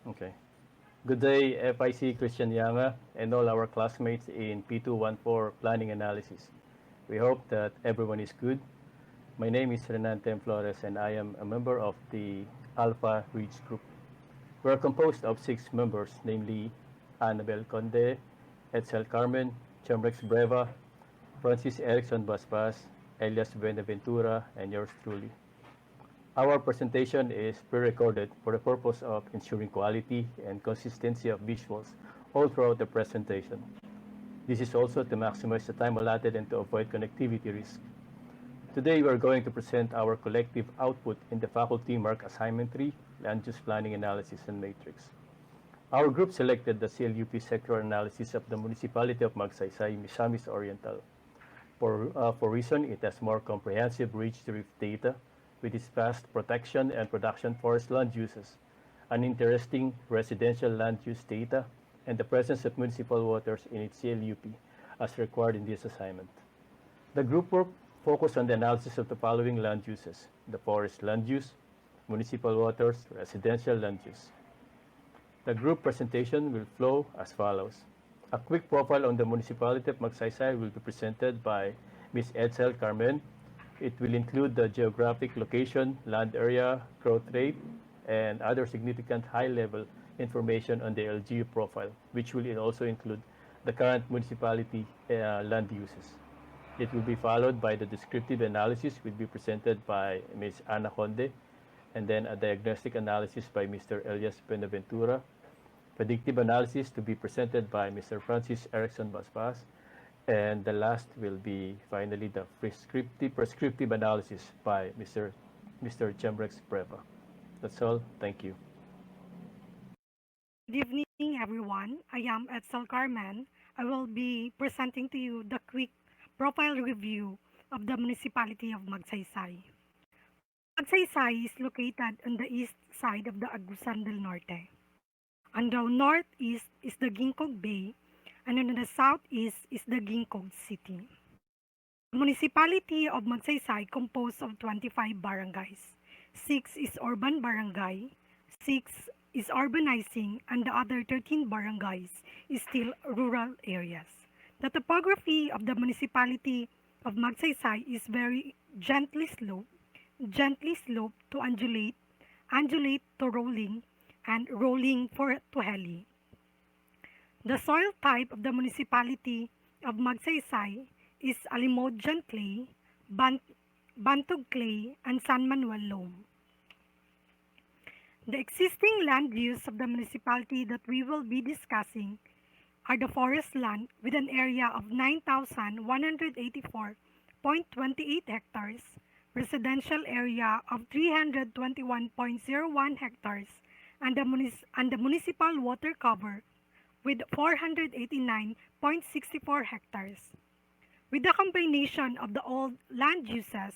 Okay. Good day, FIC Christian Yanga and all our classmates in P214 Planning Analysis. We hope that everyone is good. My name is Renan Flores and I am a member of the Alpha Reach Group. We are composed of 6 members, namely Annabel Conde, Edsel Carmen, Chemrex Breva, Francis Erickson Basbas, Elias Benaventura, and yours truly. Our presentation is pre-recorded for the purpose of ensuring quality and consistency of visuals all throughout the presentation. This is also to maximize the time allotted and to avoid connectivity risk. Today, we are going to present our collective output in the Faculty Mark Assignment 3, Land Use Planning Analysis and Matrix. Our group selected the CLUP sectoral analysis of the Municipality of Magsaysay, Misamis Oriental. For reason, it has more comprehensive reach-to-reef data with its vast protection and production forest land uses, an interesting residential land use data, and the presence of municipal waters in its CLUP as required in this assignment. The group work focused on the analysis of the following land uses: the forest land use, municipal waters, residential land use. The group presentation will flow as follows. A quick profile on the Municipality of Magsaysay will be presented by Ms. Edsel Carmen. It will include the geographic location, land area, growth rate, and other significant high-level information on the LGU profile, which will also include the current municipality land uses. It will be followed by the descriptive analysis, will be presented by Ms. Ana Conde, and then a diagnostic analysis by Mr. Elias Benaventura. Predictive analysis to be presented by Mr. Francis Erickson Basbas. And the last will be finally the prescriptive analysis by Mr. Chemrex Breva. That's all. Thank you. Good evening, everyone. I am Edsel Carmen. I will be presenting to you the quick profile review of the Municipality of Magsaysay. Magsaysay is located on the east side of the Agusan del Norte. On the northeast is the Ginkog Bay, and on the southeast is the Ginkog City. The Municipality of Magsaysay composed of 25 barangays. 6 is urban barangay, 6 is urbanizing, and the other 13 barangays is still rural areas. The topography of the Municipality of Magsaysay is very gently sloped to undulate to rolling, and rolling to hilly. The soil type of the Municipality of Magsaysay is Alimodian clay, Bantog clay, and San Manuel loam. The existing land use of the municipality that we will be discussing are the forest land with an area of 9,184.28 hectares, residential area of 321.01 hectares, and the municipal water cover with 489.64 hectares. With the combination of the old land uses,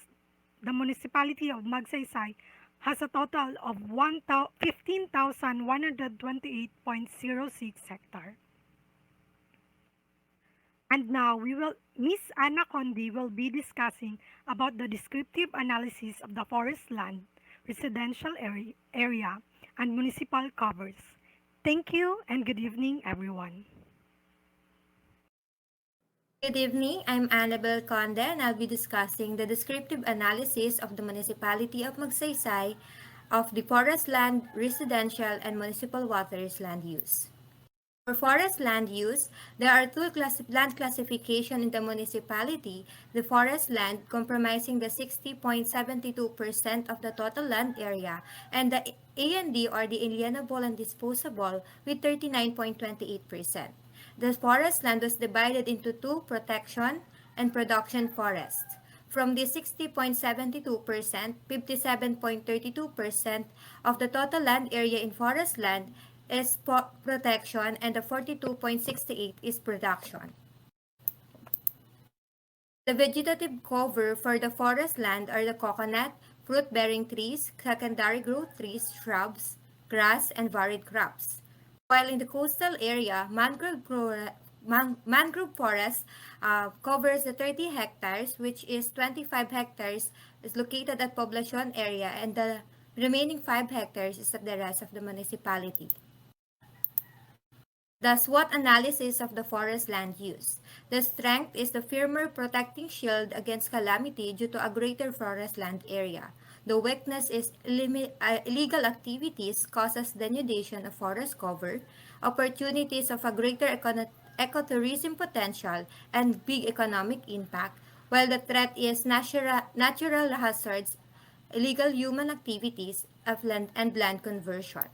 the Municipality of Magsaysay has a total of 15,128.06 hectares. And now Ms. Ana Conde will be discussing about the descriptive analysis of the forest land, residential area, and municipal covers. Thank you and good evening, everyone. Good evening, I'm Annabel Conde and I'll be discussing the descriptive analysis of the Municipality of Magsaysay of the forest land, residential, and municipal waters land use. For forest land use, there are two land classification in the municipality: the forest land comprising the 60.72% of the total land area, and the A&D or the alienable and disposable with 39.28%. The forest land was divided into two: protection and production forests. From the 60.72%, 57.32% of the total land area in forest land is protection, and the 42.68% is production. The vegetative cover for the forest land are the coconut, fruit-bearing trees, secondary growth trees, shrubs, grass, and varied crops. While in the coastal area, mangrove forest covers the 30 hectares, which is 25 hectares is located at Poblacion area, and the remaining 5 hectares is at the rest of the municipality. The SWOT analysis of the forest land use. The strength is the firmer protecting shield against calamity due to a greater forest land area. The weakness is illegal activities causes denudation of forest cover, opportunities of a greater ecotourism potential, and big economic impact, while the threat is natural hazards, illegal human activities, of land and land conversion.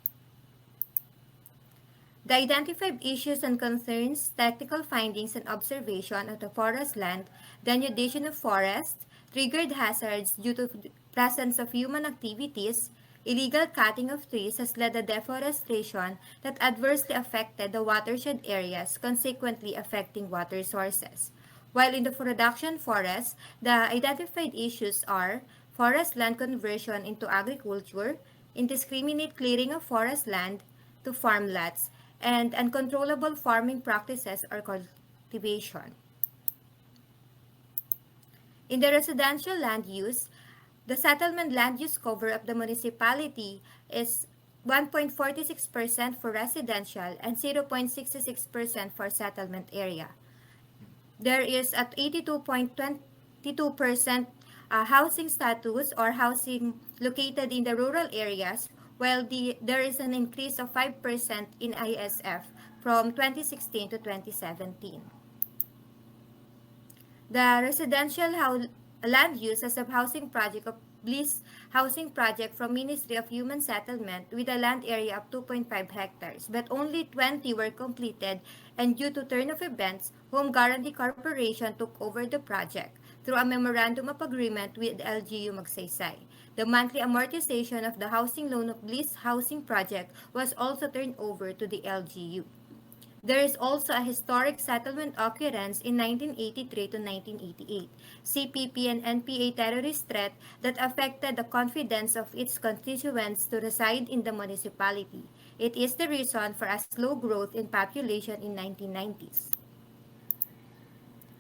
The identified issues and concerns, technical findings and observation of the forest land, denudation of forest, triggered hazards due to the presence of human activities, illegal cutting of trees has led to deforestation that adversely affected the watershed areas, consequently affecting water sources. While in the production forests, the identified issues are forest land conversion into agriculture, indiscriminate clearing of forest land to farmlands, and uncontrollable farming practices or cultivation. In the residential land use, the settlement land use cover of the municipality is 1.46% for residential and 0.66% for settlement area. There is at 82.22% housing status or housing located in the rural areas, while there is an increase of 5% in ISF from 2016 to 2017. The residential land use as a housing project of Bliss Housing Project from Ministry of Human Settlement with a land area of 2.5 hectares, but only 20 were completed, and due to turn of events, Home Guarantee Corporation took over the project through a memorandum of agreement with LGU Magsaysay. The monthly amortization of the housing loan of Bliss Housing Project was also turned over to the LGU. There is also a historic settlement occurrence in 1983 to 1988, CPP and NPA terrorist threat that affected the confidence of its constituents to reside in the municipality. It is the reason for a slow growth in population in 1990s.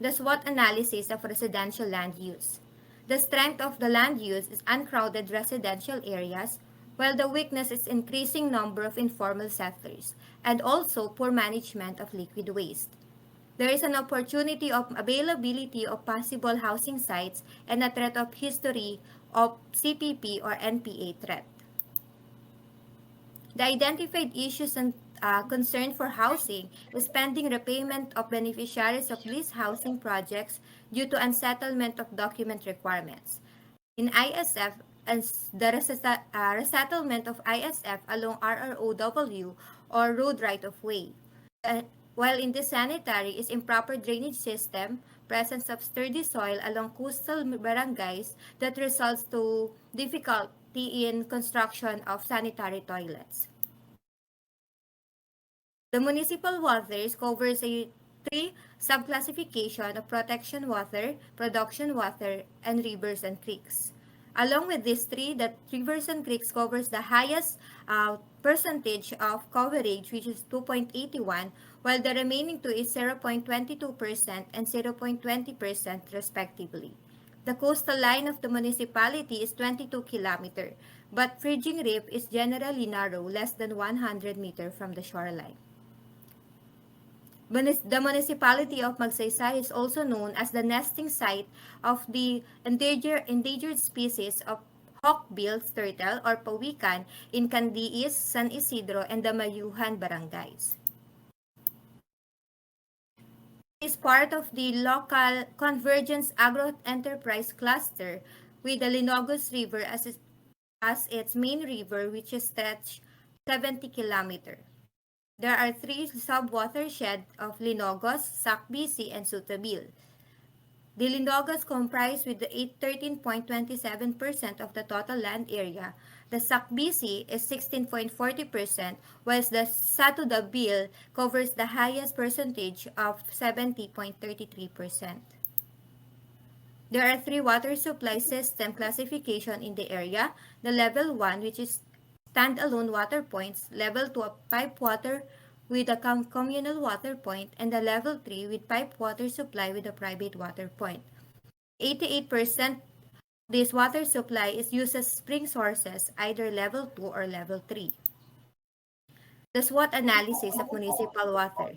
The SWOT analysis of residential land use. The strength of the land use is uncrowded residential areas, while the weakness is increasing number of informal settlers, and also poor management of liquid waste. There is an opportunity of availability of possible housing sites and a threat of history of CPP or NPA threat. The identified issues and concern for housing is pending repayment of beneficiaries of lease housing projects due to unsettlement of document requirements. In ISF, and the resettlement of ISF along RROW or road right-of-way. While in the sanitary is improper drainage system, presence of sturdy soil along coastal barangays that results to difficulty in construction of sanitary toilets. The municipal waters covers a three subclassification of protection water, production water, and rivers and creeks. Along with these three, the rivers and creeks covers the highest percentage of coverage, which is 2.81, while the remaining two is 0.22% and 0.20% respectively. The coastal line of the municipality is 22 km, but Fridging Reef is generally narrow, less than 100 meters from the shoreline. The municipality of Magsaysay is also known as the nesting site of the endangered species of hawk-billed turtle or pawikan in Candiis, San Isidro, and the Mayuhan barangays. It is part of the local Convergence Agro-Enterprise Cluster with the Linogos River as its main river, which is stretched 70 km. There are three sub-watersheds of Linogos, Sacbisi, and Sutabil. The Linogos comprise with the 13.27% of the total land area. The Sacbisi is 16.40%, whilst the Satudabil covers the highest percentage of 70.33%. There are three water supply system classification in the area. The level 1, which is standalone water points, level 2 of pipe water with a communal water point, and the level 3 with pipe water supply with a private water point. 88% of this water supply is used as spring sources, either level 2 or level 3. The SWOT analysis of municipal water.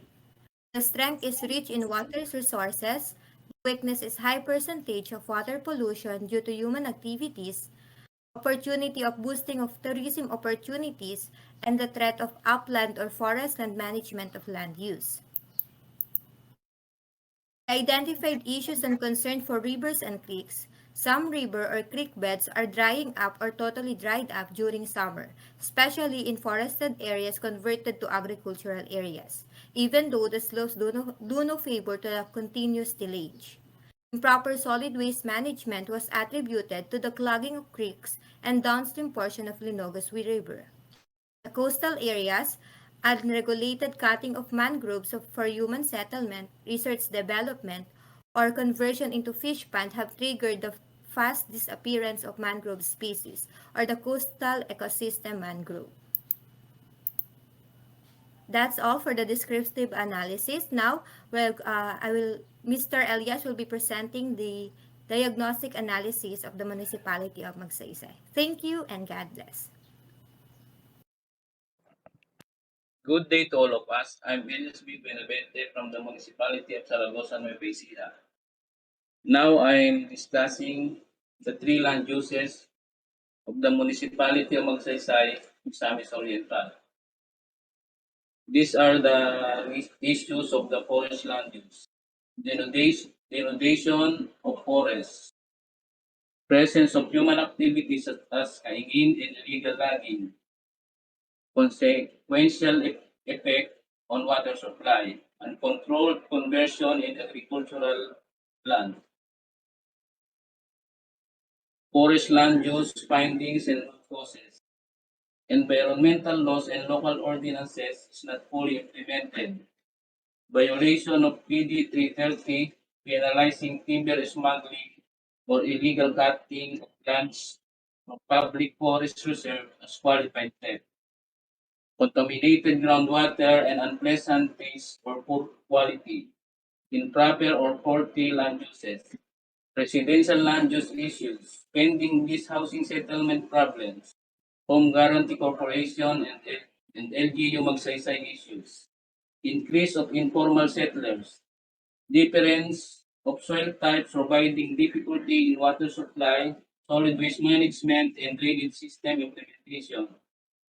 The strength is rich in water resources. The weakness is high percentage of water pollution due to human activities, opportunity of boosting of tourism opportunities, and the threat of upland or forest land management of land use. Identified issues and concern for rivers and creeks. Some river or creek beds are drying up or totally dried up during summer, especially in forested areas converted to agricultural areas, even though the slopes do no favor to the continuous tillage. Improper solid waste management was attributed to the clogging of creeks and downstream portion of Linogas River. The coastal areas, unregulated cutting of mangroves for human settlement, research development, or conversion into fish pond have triggered the fast disappearance of mangrove species or the coastal ecosystem mangrove. That's all for the descriptive analysis. Now, Mr. Elias will be presenting the diagnostic analysis of the municipality of Magsaysay. Thank you and God bless. Good day to all of us. I'm Elias B. Benavente from the Municipality of Zaragoza, Nueva Ecija. Now I'm discussing the three land uses of the Municipality of Magsaysay, Misamis Oriental. These are the issues of the forest land use. Denudation of forests, presence of human activities such as kaingin and illegal logging, consequential effect on water supply, and controlled conversion in agricultural land. Forest land use findings and root causes. Environmental laws and local ordinances is not fully implemented. Violation of PD 330, penalizing timber smuggling or illegal cutting of lands from public forest reserve as qualified theft. Contaminated groundwater and unpleasant taste or poor quality, improper or faulty land uses, residential land use issues, pending lease housing settlement problems, home guarantee corporation and LGU magsaysay issues, increase of informal settlers, difference of soil types providing difficulty in water supply, solid waste management and drainage system implementation,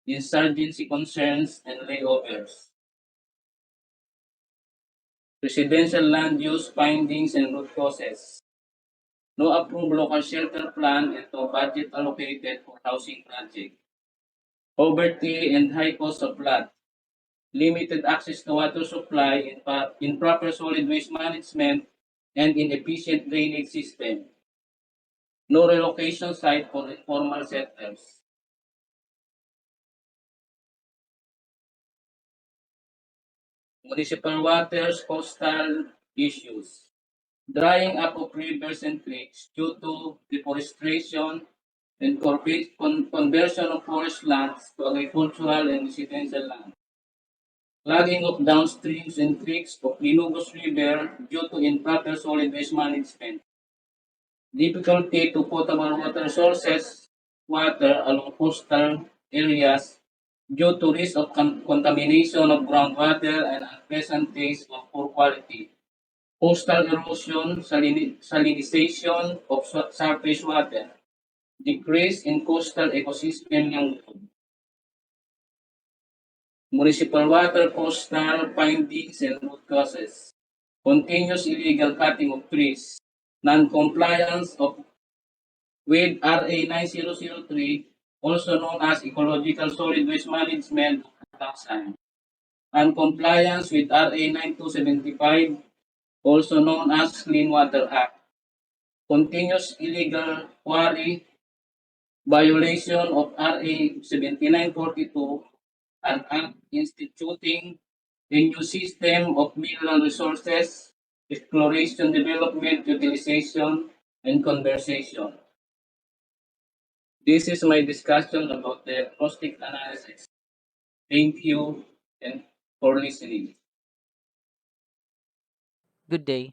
insurgency concerns and layovers. Residential land use findings and root causes. No approved local shelter plan and no budget allocated for housing project. Poverty and high cost of lot. Limited access to water supply, improper solid waste management, and inefficient drainage system. No relocation site for informal settlers. Municipal waters, coastal issues. Drying up of rivers and creeks due to deforestation and conversion of forest lands to agricultural and residential land. Clogging of downstreams and creeks of Linugos River due to improper solid waste management. Difficulty to potable water sources, water along coastal areas due to risk of contamination of groundwater and unpleasant taste of poor quality. Coastal erosion, salinization of surface water, decrease in coastal ecosystem mangrove. Municipal water coastal findings and root causes. Continuous illegal cutting of trees. Non-compliance with RA 9003, also known as Ecological Solid Waste Management of 2000. Non-compliance with RA 9275, also known as Clean Water Act. Continuous illegal quarry, violation of RA 7942, an act instituting a new system of mineral resources, exploration, development, utilization, and conservation. This is my discussion about the diagnostic analysis. Thank you and for listening. Good day.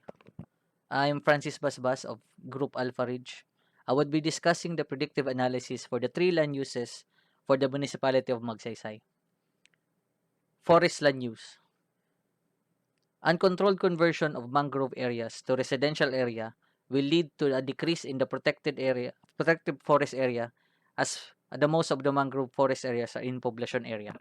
I'm Francis Basbas of Group Alpha Ridge. I would be discussing the predictive analysis for the three land uses for the municipality of Magsaysay. forest land use. Uncontrolled conversion of mangrove areas to residential area will lead to a decrease in the protected forest area, as the most of the mangrove forest areas are in population area.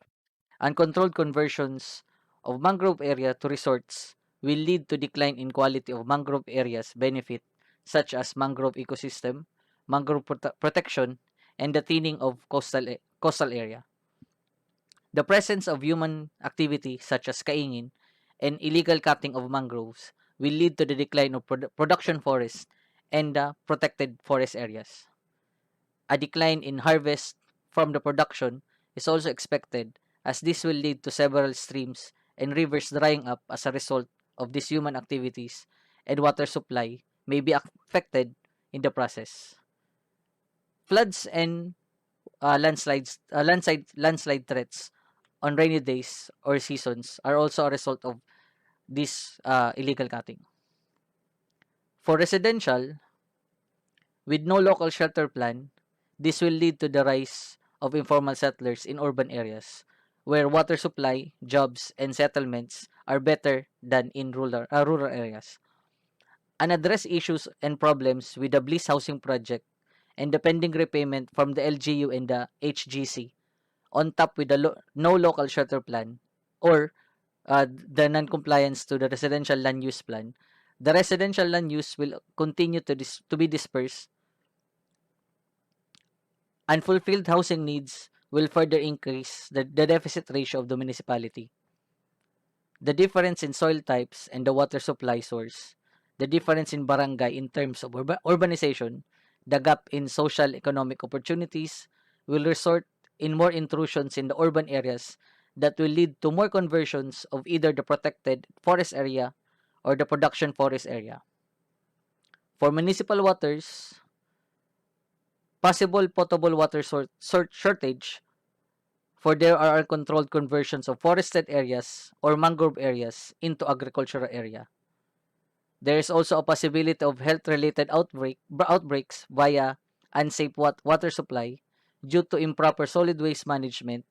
Uncontrolled conversions of mangrove area to resorts will lead to decline in quality of mangrove areas benefit, such as mangrove ecosystem, mangrove protection, and the thinning of coastal area. The presence of human activity such as kaingin and illegal cutting of mangroves will lead to the decline of production forests and the protected forest areas. A decline in harvest from the production is also expected, as this will lead to several streams and rivers drying up as a result of these human activities, and water supply may be affected in the process. Floods and landslide threats on rainy days or seasons are also a result of this illegal cutting. For residential, with no local shelter plan, this will lead to the rise of informal settlers in urban areas, where water supply, jobs, and settlements are better than in rural areas. Unaddressed issues and problems with the Bliss Housing Project and the pending repayment from the LGU and the HGC, on top with the no local shelter plan, or the non-compliance to the residential land use plan, the residential land use will continue to be dispersed. Unfulfilled housing needs will further increase the deficit ratio of the municipality. The difference in soil types and the water supply source, the difference in barangay in terms of urbanization, the gap in social economic opportunities will result in more intrusions in the urban areas that will lead to more conversions of either the protected forest area or the production forest area. For municipal waters, possible potable water shortage, for there are uncontrolled conversions of forested areas or mangrove areas into agricultural area. There is also a possibility of health-related outbreaks via unsafe water supply due to improper solid waste management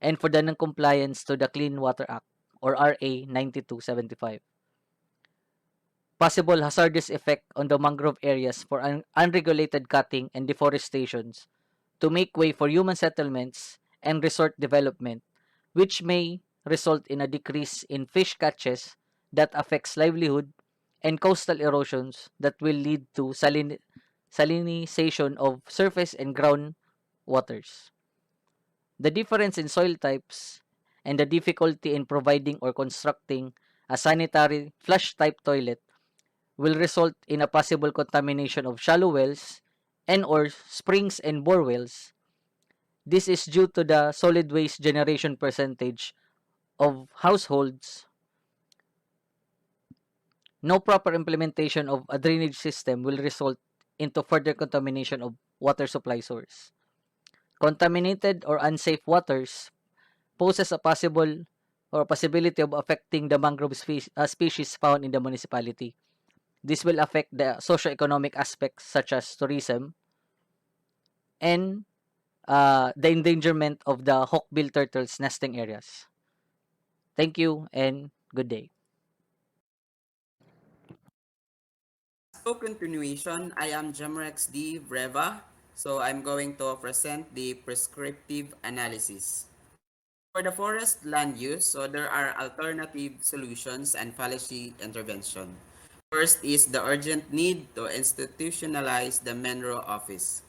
and for the non-compliance to the Clean Water Act or RA 9275. Possible hazardous effect on the mangrove areas for unregulated cutting and deforestation to make way for human settlements and resort development, which may result in a decrease in fish catches that affects livelihood and coastal erosions that will lead to salinization of surface and ground waters. The difference in soil types and the difficulty in providing or constructing a sanitary flush type toilet will result in a possible contamination of shallow wells and or springs and bore wells. This is due to the solid waste generation percentage of households. No proper implementation of a drainage system will result into further contamination of water supply source. Contaminated or unsafe waters poses a possibility of affecting the mangrove species found in the municipality. This will affect the socio-economic aspects such as tourism and the endangerment of the hawkbill turtles nesting areas. Thank you and good day. So continuation, I am Jamrex D. Breva. So I'm going to present the prescriptive analysis. For the forest land use, so there are alternative solutions and policy intervention. First is the urgent need to institutionalize the Menro office.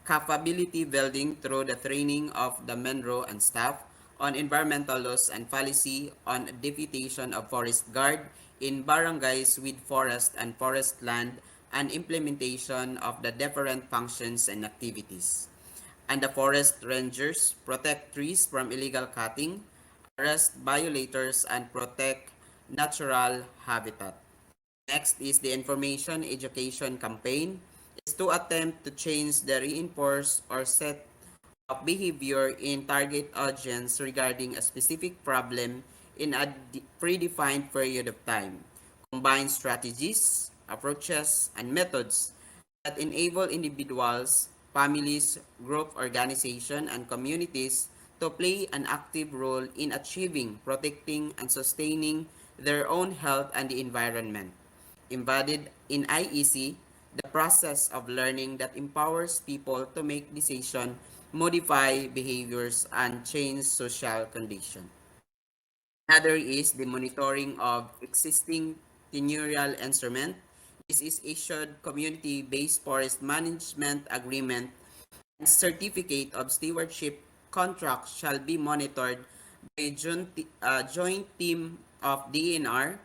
Capability building through the training of the Menro and staff on environmental laws and policy on deputation of forest guard in barangays with forest and forest land and implementation of the different functions and activities. And the forest rangers protect trees from illegal cutting, arrest violators, and protect natural habitat. Next is the information education campaign is to attempt to change the reinforce or set of behavior in target audience regarding a specific problem in a predefined period of time. Combine strategies, approaches, and methods that enable individuals, families, group organization, and communities to play an active role in achieving, protecting, and sustaining their own health and the environment. Embodied in IEC, the process of learning that empowers people to make decisions, modify behaviors, and change social conditions. Another is the monitoring of existing tenurial instrument. This is issued community-based forest management agreement and certificate of stewardship contract shall be monitored by a joint team of DNR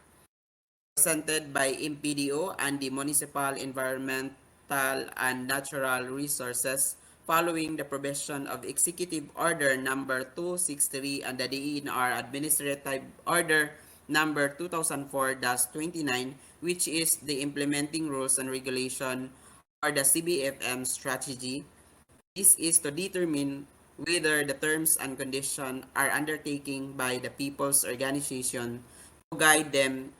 presented by MPDO and the Municipal Environmental and Natural Resources following the provision of Executive Order number 263 and the DENR Administrative Order number 2004-29, which is the implementing rules and regulation or the CBFM strategy. This is to determine whether the terms and conditions are undertaken by the people's organization to guide them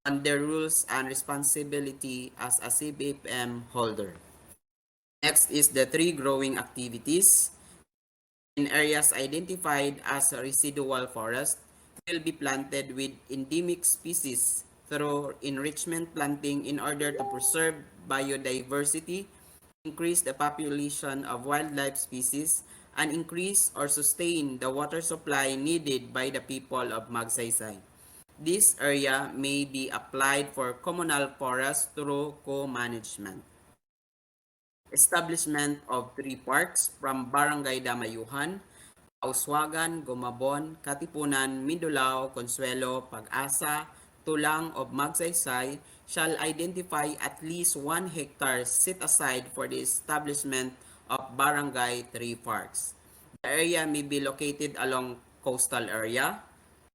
on their rules and responsibility as a CBFM holder. Next is the tree growing activities. In areas identified as a residual forest will be planted with endemic species through enrichment planting in order to preserve biodiversity, increase the population of wildlife species, and increase or sustain the water supply needed by the people of Magsaysay. This area may be applied for communal forests through co-management. Establishment of tree parks from Barangay Damayuhan, Auswagan, Gumabon, Katipunan, Mindulao, Consuelo, Pag-asa, Tulang of Magsaysay shall identify at least 1 hectare set aside for the establishment of barangay tree parks. The area may be located along coastal area,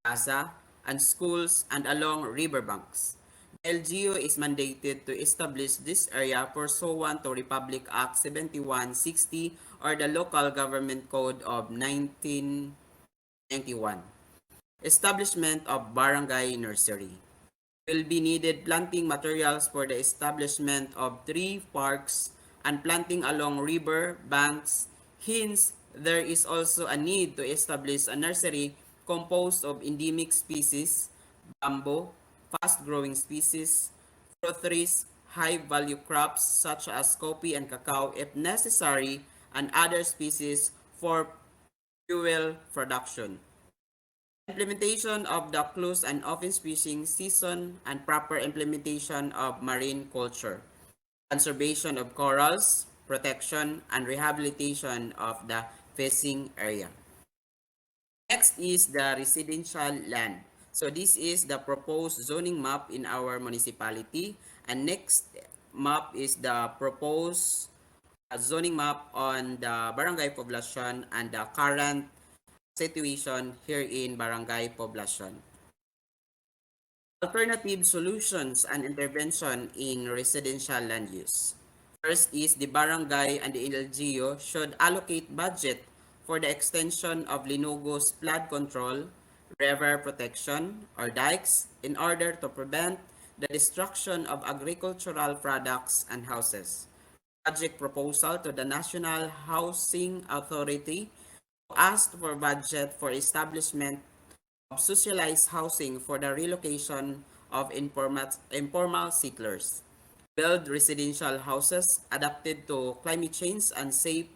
plaza, and schools and along riverbanks. The LGU is mandated to establish this area pursuant to Republic Act 7160 or the Local Government Code of 1991. Establishment of barangay nursery. Will be needed planting materials for the establishment of tree parks and planting along river banks. Hence, there is also a need to establish a nursery composed of endemic species, bamboo, fast-growing species, fruit trees, high-value crops such as coffee and cacao if necessary, and other species for fuel production. Implementation of the close and open fishing season and proper implementation of marine culture. Conservation of corals, protection, and rehabilitation of the fishing area. Next is the residential land. So this is the proposed zoning map in our municipality. And next map is the proposed zoning map on the barangay poblacion and the current situation here in barangay poblacion. Alternative solutions and intervention in residential land use. First is the barangay and the LGU should allocate budget for the extension of Linugo's flood control, river protection, or dikes in order to prevent the destruction of agricultural products and houses. Project proposal to the National Housing Authority asked for budget for establishment of socialized housing for the relocation of informal settlers. Build residential houses adapted to climate change and safe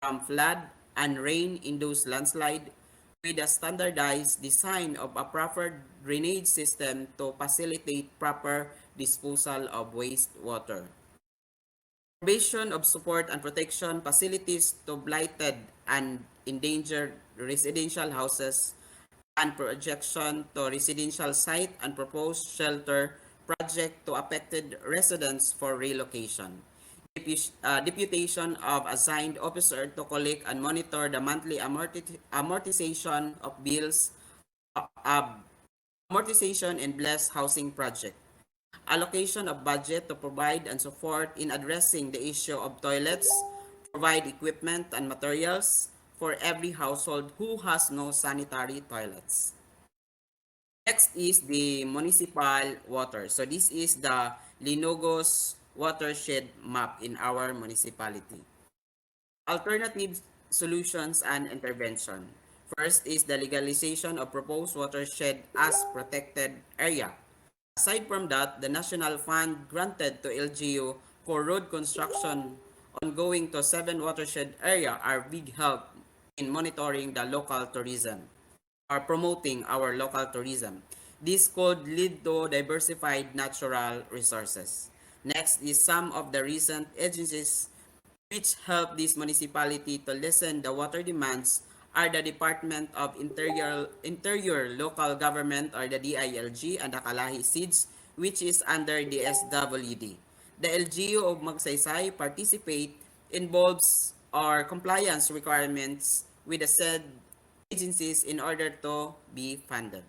from flood and rain-induced landslide with a standardized design of a proper drainage system to facilitate proper disposal of wastewater. Provision of support and protection facilities to blighted and endangered residential houses and projection to residential site and proposed shelter project to affected residents for relocation. Deputation of assigned officer to collect and monitor the monthly amortization of bills, amortization and blessed housing project. Allocation of budget to provide and support in addressing the issue of toilets, provide equipment and materials for every household who has no sanitary toilets. Next is the municipal water. So this is the Linogos watershed map in our municipality. Alternative solutions and intervention. First is the legalization of proposed watershed as protected area. Aside from that, the national fund granted to LGU for road construction ongoing to 7 watershed area are big help in monitoring the local tourism or promoting our local tourism. This could lead to diversified natural resources. Next is some of the recent agencies which help this municipality to lessen the water demands are the Department of Interior Local Government or the DILG and the Kalahi Seeds which is under the SWD. The LGU of Magsaysay participate involves or compliance requirements with the said agencies in order to be funded.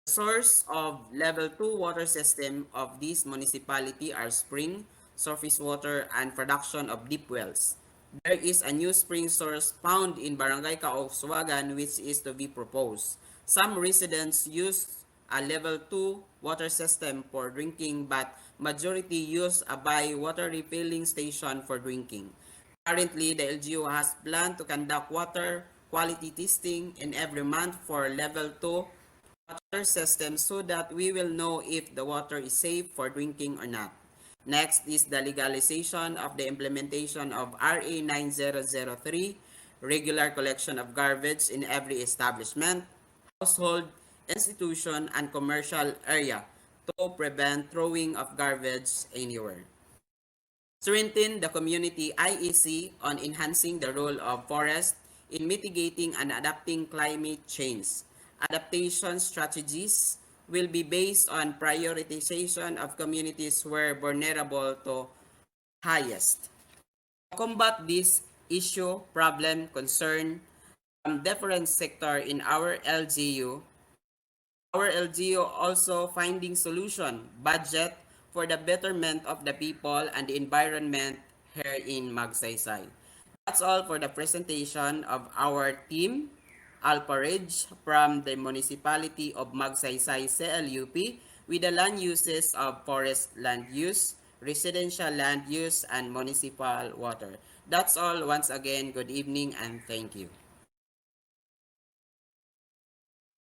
The source of level 2 water system of this municipality are spring, surface water, and production of deep wells. There is a new spring source found in Barangay Kaoswagan which is to be proposed. Some residents use a level 2 water system for drinking but majority use a by water refilling station for drinking. Currently, the LGU has planned to conduct water quality testing in every month for level 2 water system so that we will know if the water is safe for drinking or not. Next is the legalization of the implementation of RA 9003, regular collection of garbage in every establishment, household, institution, and commercial area to prevent throwing of garbage anywhere. Strengthen the community IEC on enhancing the role of forest in mitigating and adapting climate change. Adaptation strategies will be based on prioritization of communities where vulnerable to highest. To combat this issue, problem, concern from different sector in our LGU also finding solution budget for the betterment of the people and the environment here in Magsaysay. That's all for the presentation of our team, Alparidge from the Municipality of Magsaysay CLUP with the land uses of forest land use, residential land use, and municipal water. That's all. Once again, good evening and thank you.